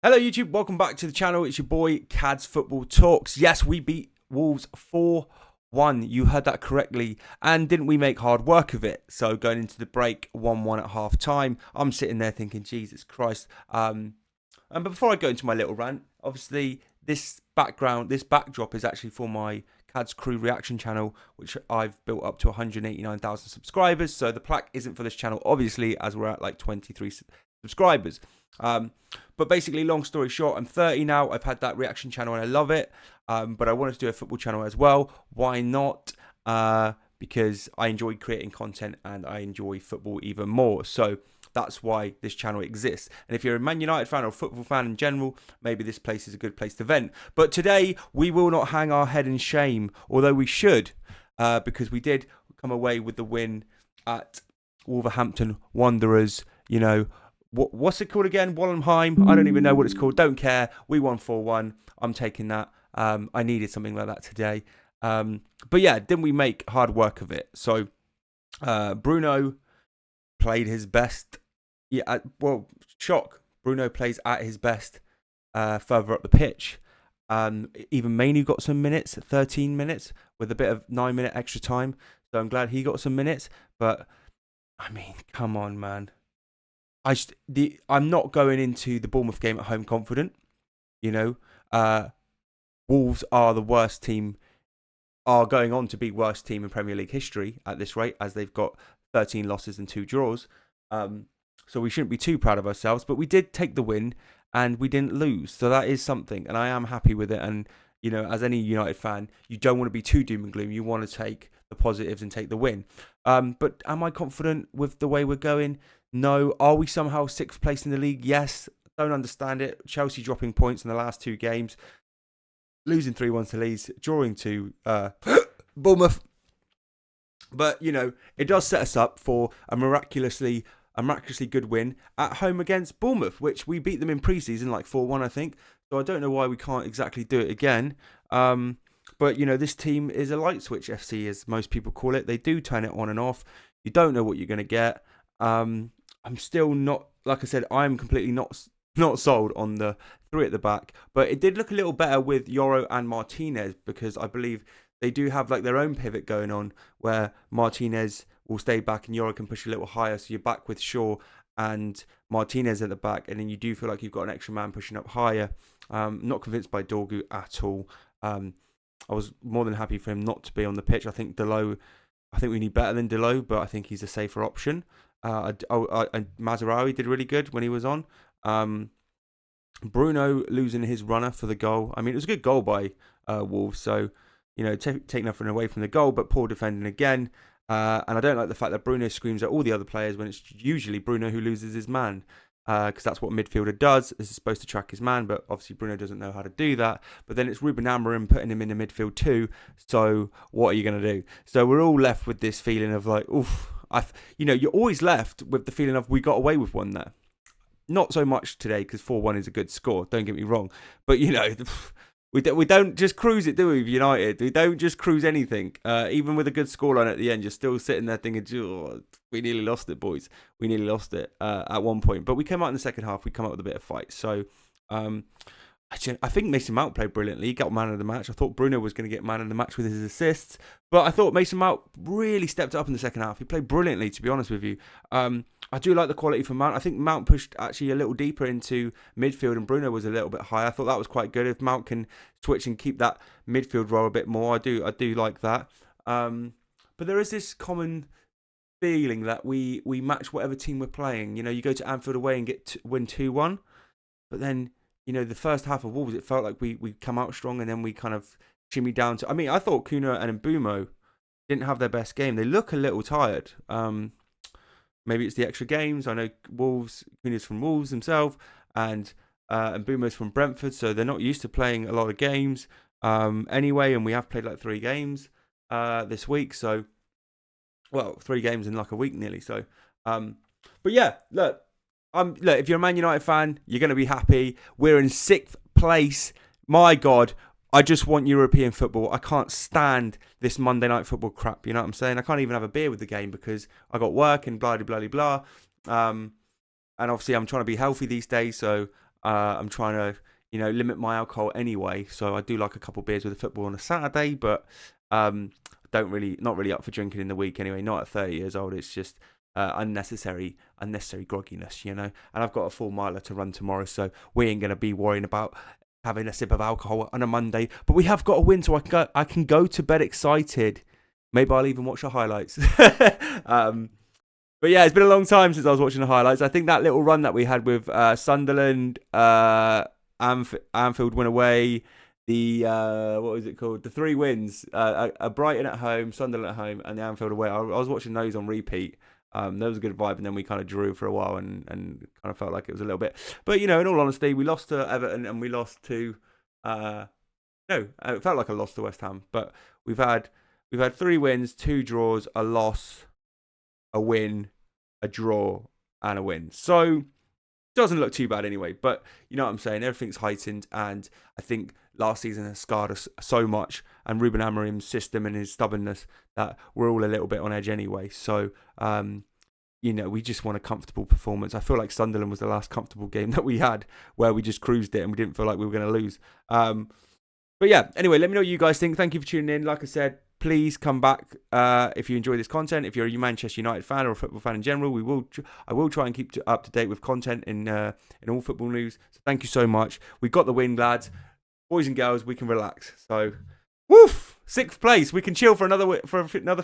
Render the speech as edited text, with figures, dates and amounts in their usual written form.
Hello YouTube, welcome back to the channel. It's your boy Cad's Football Talks. Yes, we beat Wolves 4-1. You heard that correctly. And didn't we make hard work of it? So going into the break, 1-1 at half time. I'm sitting there thinking, Jesus Christ. But before I go into my little rant, obviously this backdrop is actually for my Cad's Crew reaction channel, which I've built up to 189,000 subscribers. So the plaque isn't for this channel, obviously, as we're at like 23 subscribers. But basically, long story short, I'm 30 now. I've had that reaction channel and I love it. But I wanted to do a football channel as well. Why not? Because I enjoy creating content and I enjoy football even more. So that's why this channel exists. And if you're a Man United fan or a football fan in general, maybe this place is a good place to vent. But today, we will not hang our head in shame, although we should, because we did come away with the win at Wolverhampton Wanderers. You know, what's it called again? Wallenheim? I don't even know what it's called. Don't care. We won 4-1. I'm taking that. I needed something like that today. But yeah, didn't we make hard work of it? So Bruno played his best. Yeah, well, shock. Bruno plays at his best further up the pitch. Even Mainoo got some minutes, 13 minutes, with a bit of 9-minute extra time. So I'm glad he got some minutes. But, I mean, come on, man. I'm not going into the Bournemouth game at home confident. You know, Wolves are the worst team, are going on to be worst team in Premier League history at this rate, as they've got 13 losses and 2 draws. So we shouldn't be too proud of ourselves, but we did take the win and we didn't lose. So that is something, and I am happy with it. And, you know, as any United fan, you don't want to be too doom and gloom. You want to take the positives and take the win. But am I confident with the way we're going? No. Are we somehow 6th place in the league? Yes. Don't understand it. Chelsea dropping points in the last 2 games, losing 3-1 to Leeds, drawing to Bournemouth. But, you know, it does set us up for a miraculously good win at home against Bournemouth, which we beat them in pre-season like 4-1, I think. So I don't know why we can't exactly do it again. But, you know, this team is a light switch FC, as most people call it. They do turn it on and off. You don't know what you're going to get. I'm still not, like I said, I'm completely not sold on the 3 at the back. But it did look a little better with Yoro and Martinez, because I believe they do have like their own pivot going on where Martinez will stay back and Yoro can push a little higher. So you're back with Shaw and Martinez at the back, and then you do feel like you've got an extra man pushing up higher. Not convinced by Dorgu at all. I was more than happy for him not to be on the pitch. I think we need better than Delo, but I think he's a safer option. Mazraoui did really good when he was on. Bruno losing his runner for the goal. I mean, it was a good goal by Wolves, so, you know, take nothing away from the goal, but poor defending again. And I don't like the fact that Bruno screams at all the other players when it's usually Bruno who loses his man, because that's what a midfielder does. Is supposed to track his man, but obviously Bruno doesn't know how to do that. But then it's Ruben Amorim putting him in the midfield too. So what are you going to do? So we're all left with this feeling of like, oof. You know, you're always left with the feeling of we got away with one there. Not so much today, because 4-1 is a good score. Don't get me wrong, but you know, we don't just cruise it, do we? With United, we don't just cruise anything. Even with a good scoreline at the end, you're still sitting there thinking, oh, we nearly lost it, boys. We nearly lost it at one point, but we came out in the second half. We come out with a bit of fight. So I think Mason Mount played brilliantly. He got man of the match. I thought Bruno was going to get man of the match with his assists, but I thought Mason Mount really stepped up in the second half. He played brilliantly, to be honest with you. I do like the quality from Mount. I think Mount pushed actually a little deeper into midfield and Bruno was a little bit higher. I thought that was quite good. If Mount can switch and keep that midfield role a bit more, I do like that. But there is this common feeling that we match whatever team we're playing. You know, you go to Anfield away and win 2-1, but then, you know, the first half of Wolves, it felt like we come out strong and then we kind of shimmy down to... I mean, I thought Kuna and Mbumo didn't have their best game. They look a little tired. Maybe it's the extra games. I know Kuna's from Wolves himself, and Mbumo's from Brentford, so they're not used to playing a lot of games anyway, and we have played like 3 games this week. So, well, 3 games in like a week nearly. So, but yeah, look, if you're a Man United fan, you're going to be happy. We're in 6th place. My God, I just want European football. I can't stand this Monday night football crap. You know what I'm saying? I can't even have a beer with the game because I got work and blah, blah, blah, blah. And obviously I'm trying to be healthy these days. So I'm trying to, limit my alcohol anyway. So I do like a couple beers with the football on a Saturday, but not really up for drinking in the week anyway. Not at 30 years old. It's just unnecessary grogginess, And I've got a full miler to run tomorrow, so we ain't gonna be worrying about having a sip of alcohol on a Monday. But we have got a win, so I can go to bed excited. Maybe I'll even watch the highlights. But yeah, it's been a long time since I was watching the highlights. I think that little run that we had with Sunderland, Anfield win away, the what was it called? The 3 wins, Brighton at home, Sunderland at home, and the Anfield away. I was watching those on repeat. There was a good vibe, and then we kind of drew for a while, and kind of felt like it was a little bit. But in all honesty, we lost to Everton, and we lost to no, it felt like a loss to West Ham. But we've had 3 wins, 2 draws, a loss, a win, a draw, and a win. So doesn't look too bad anyway. But you know what I'm saying? Everything's heightened, and I think last season has scarred us so much, and Ruben Amorim's system and his stubbornness, that we're all a little bit on edge anyway. So we just want a comfortable performance. I feel like Sunderland was the last comfortable game that we had, where we just cruised it and we didn't feel like we were going to lose. But yeah, anyway, let me know what you guys think. Thank you for tuning in. Like I said, please come back if you enjoy this content. If you're a Manchester United fan or a football fan in general, I will try and keep up to date with content in all football news. So thank you so much. We got the win, lads. Boys and girls, we can relax. So, woof! 6th place. We can chill for another